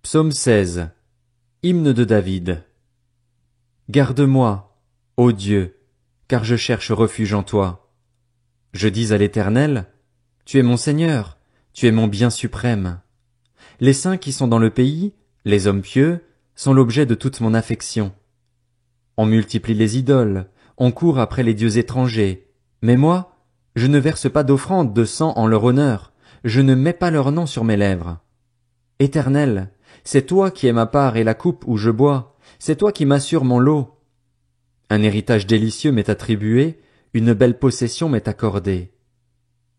Psaume 16. Hymne de David. Garde-moi, ô Dieu, car je cherche refuge en toi. Je dis à l'Éternel, tu es mon Seigneur, tu es mon bien suprême. Les saints qui sont dans le pays, les hommes pieux, sont l'objet de toute mon affection. On multiplie les idoles, on court après les dieux étrangers, mais moi, je ne verse pas d'offrande de sang en leur honneur, je ne mets pas leur nom sur mes lèvres. Éternel, c'est toi qui es ma part et la coupe où je bois, c'est toi qui m'assures mon lot. Un héritage délicieux m'est attribué, une belle possession m'est accordée.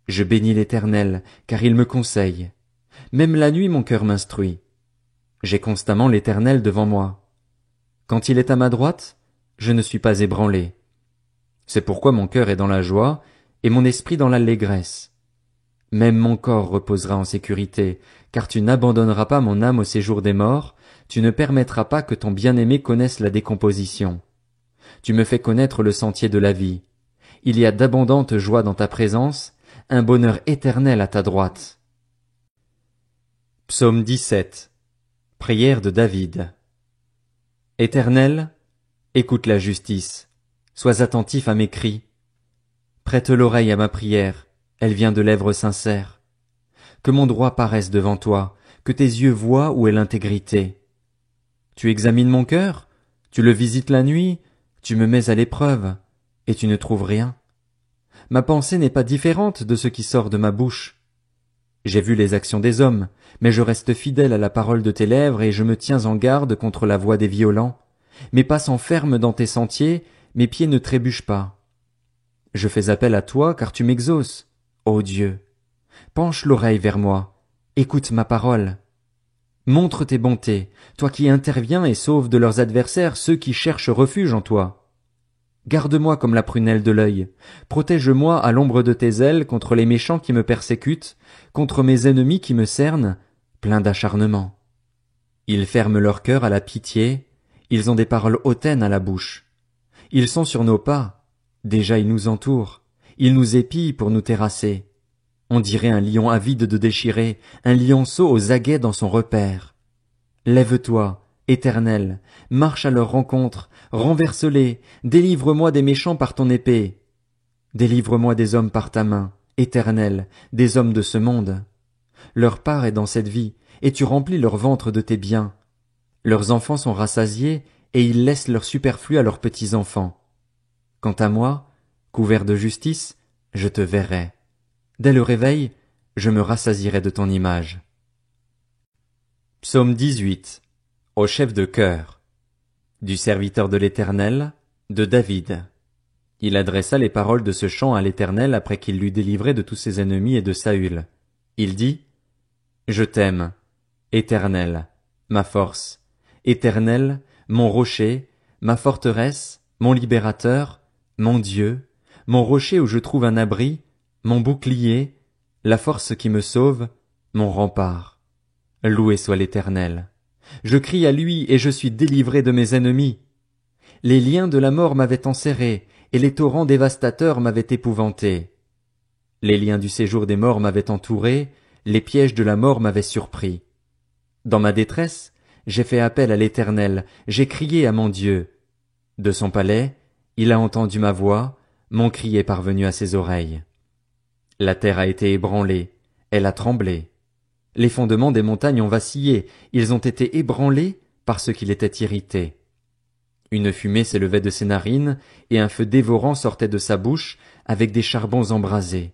Je bénis l'Éternel, car il me conseille. Même la nuit mon cœur m'instruit. J'ai constamment l'Éternel devant moi. Quand il est à ma droite, je ne suis pas ébranlé. C'est pourquoi mon cœur est dans la joie, et mon esprit dans l'allégresse. Même mon corps reposera en sécurité, car tu n'abandonneras pas mon âme au séjour des morts, tu ne permettras pas que ton bien-aimé connaisse la décomposition. Tu me fais connaître le sentier de la vie. Il y a d'abondantes joies dans ta présence, un bonheur éternel à ta droite. Psaume 17. Prière de David. Éternel, écoute la justice, sois attentif à mes cris. Prête l'oreille à ma prière, elle vient de lèvres sincères. Que mon droit paraisse devant toi, que tes yeux voient où est l'intégrité. Tu examines mon cœur, tu le visites la nuit, tu me mets à l'épreuve, et tu ne trouves rien. Ma pensée n'est pas différente de ce qui sort de ma bouche. J'ai vu les actions des hommes, mais je reste fidèle à la parole de tes lèvres et je me tiens en garde contre la voix des violents. Mes pas s'enferment dans tes sentiers, mes pieds ne trébuchent pas. Je fais appel à toi car tu m'exauces, ô Dieu. Penche l'oreille vers moi, écoute ma parole. Montre tes bontés, toi qui interviens et sauves de leurs adversaires ceux qui cherchent refuge en toi. Garde-moi comme la prunelle de l'œil, protège-moi à l'ombre de tes ailes contre les méchants qui me persécutent, contre mes ennemis qui me cernent, pleins d'acharnement. Ils ferment leur cœur à la pitié, ils ont des paroles hautaines à la bouche. Ils sont sur nos pas, déjà ils nous entourent, ils nous épient pour nous terrasser. On dirait un lion avide de déchirer, un lionceau aux aguets dans son repaire. Lève-toi, Éternel, marche à leur rencontre, renverse-les, délivre-moi des méchants par ton épée. Délivre-moi des hommes par ta main, Éternel, des hommes de ce monde. Leur part est dans cette vie, et tu remplis leur ventre de tes biens. Leurs enfants sont rassasiés, et ils laissent leur superflu à leurs petits-enfants. Quant à moi, couvert de justice, je te verrai. Dès le réveil, je me rassasierai de ton image. Psaume 18. Au chef de chœur. Du serviteur de l'Éternel, de David. Il adressa les paroles de ce chant à l'Éternel après qu'il l'eut délivré de tous ses ennemis et de Saül. Il dit, Je t'aime, Éternel, ma force, Éternel, mon rocher, ma forteresse, mon libérateur, mon Dieu, mon rocher où je trouve un abri, mon bouclier, la force qui me sauve, mon rempart. Loué soit l'Éternel. Je crie à lui et je suis délivré de mes ennemis. Les liens de la mort m'avaient enserré, et les torrents dévastateurs m'avaient épouvanté. Les liens du séjour des morts m'avaient entouré, les pièges de la mort m'avaient surpris. Dans ma détresse, j'ai fait appel à l'Éternel, j'ai crié à mon Dieu. De son palais, il a entendu ma voix, mon cri est parvenu à ses oreilles. La terre a été ébranlée, elle a tremblé. Les fondements des montagnes ont vacillé, ils ont été ébranlés parce qu'il était irrité. Une fumée s'élevait de ses narines, et un feu dévorant sortait de sa bouche, avec des charbons embrasés.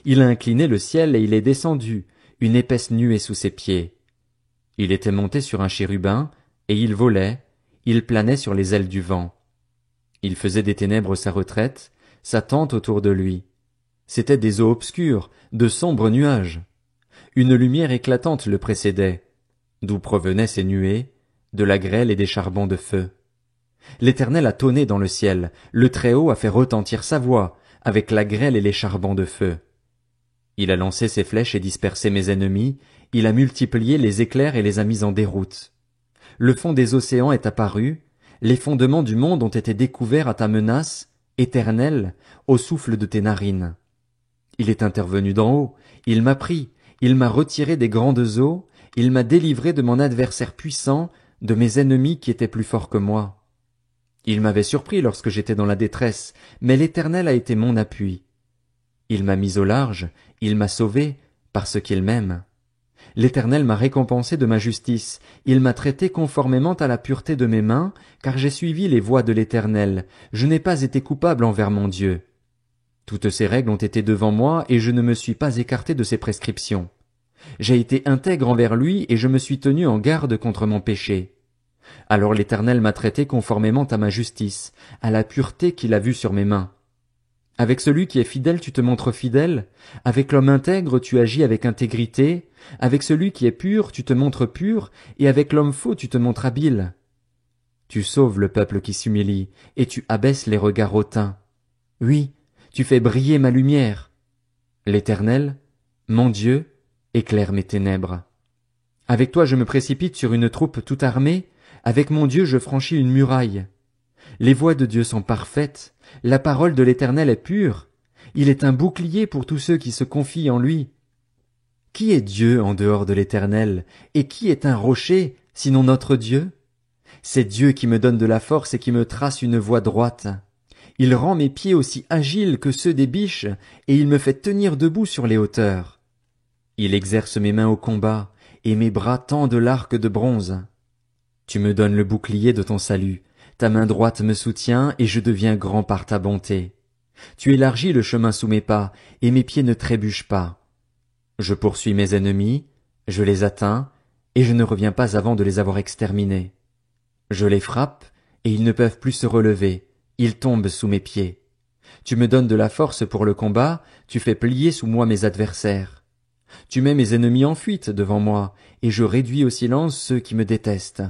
Il a incliné le ciel et il est descendu, une épaisse nuée sous ses pieds. Il était monté sur un chérubin, et il volait, il planait sur les ailes du vent. Il faisait des ténèbres sa retraite, sa tente autour de lui. C'étaient des eaux obscures, de sombres nuages. Une lumière éclatante le précédait. D'où provenaient ces nuées? De la grêle et des charbons de feu. L'Éternel a tonné dans le ciel, le Très-Haut a fait retentir sa voix, avec la grêle et les charbons de feu. Il a lancé ses flèches et dispersé mes ennemis, il a multiplié les éclairs et les a mis en déroute. Le fond des océans est apparu, les fondements du monde ont été découverts à ta menace, Éternel, au souffle de tes narines. Il est intervenu d'en haut, il m'a pris, il m'a retiré des grandes eaux, Il m'a délivré de mon adversaire puissant, de mes ennemis qui étaient plus forts que moi. Il m'avait surpris lorsque j'étais dans la détresse, mais l'Éternel a été mon appui. Il m'a mis au large, il m'a sauvé, parce qu'il m'aime. L'Éternel m'a récompensé de ma justice, il m'a traité conformément à la pureté de mes mains, car j'ai suivi les voies de l'Éternel, je n'ai pas été coupable envers mon Dieu. Toutes ces règles ont été devant moi, et je ne me suis pas écarté de ses prescriptions. J'ai été intègre envers lui, et je me suis tenu en garde contre mon péché. Alors l'Éternel m'a traité conformément à ma justice, à la pureté qu'il a vue sur mes mains. Avec celui qui est fidèle, tu te montres fidèle, avec l'homme intègre, tu agis avec intégrité, avec celui qui est pur, tu te montres pur, et avec l'homme faux, tu te montres habile. Tu sauves le peuple qui s'humilie, et tu abaisses les regards hautains. Oui, tu fais briller ma lumière. L'Éternel, mon Dieu, éclaire mes ténèbres. Avec toi je me précipite sur une troupe toute armée, avec mon Dieu je franchis une muraille. Les voies de Dieu sont parfaites, la parole de l'Éternel est pure, il est un bouclier pour tous ceux qui se confient en lui. Qui est Dieu en dehors de l'Éternel, et qui est un rocher, sinon notre Dieu? C'est Dieu qui me donne de la force et qui me trace une voie droite. Il rend mes pieds aussi agiles que ceux des biches, et il me fait tenir debout sur les hauteurs. Il exerce mes mains au combat, et mes bras tendent l'arc de bronze. Tu me donnes le bouclier de ton salut, ta main droite me soutient, et je deviens grand par ta bonté. Tu élargis le chemin sous mes pas, et mes pieds ne trébuchent pas. Je poursuis mes ennemis, je les atteins, et je ne reviens pas avant de les avoir exterminés. Je les frappe, et ils ne peuvent plus se relever, ils tombent sous mes pieds. Tu me donnes de la force pour le combat, tu fais plier sous moi mes adversaires. Tu mets mes ennemis en fuite devant moi, et je réduis au silence ceux qui me détestent.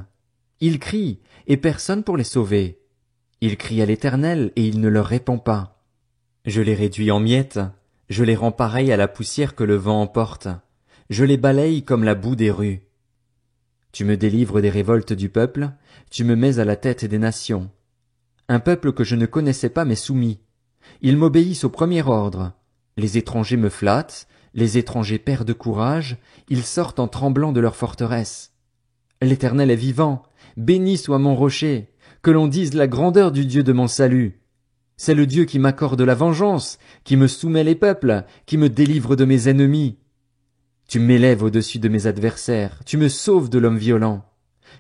Ils crient, et personne pour les sauver. Ils crient à l'Éternel, et il ne leur répond pas. Je les réduis en miettes, je les rends pareils à la poussière que le vent emporte. Je les balaye comme la boue des rues. Tu me délivres des révoltes du peuple, tu me mets à la tête des nations. Un peuple que je ne connaissais pas m'est soumis. Ils m'obéissent au premier ordre. Les étrangers me flattent, les étrangers perdent courage, ils sortent en tremblant de leur forteresse. L'Éternel est vivant, béni soit mon rocher, que l'on dise la grandeur du Dieu de mon salut. C'est le Dieu qui m'accorde la vengeance, qui me soumet les peuples, qui me délivre de mes ennemis. Tu m'élèves au-dessus de mes adversaires, tu me sauves de l'homme violent.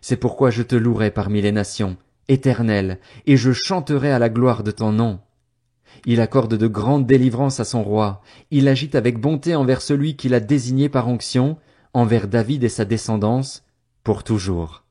C'est pourquoi je te louerai parmi les nations, Éternel, et je chanterai à la gloire de ton nom. Il accorde de grandes délivrances à son roi, il agit avec bonté envers celui qu'il a désigné par onction, envers David et sa descendance, pour toujours.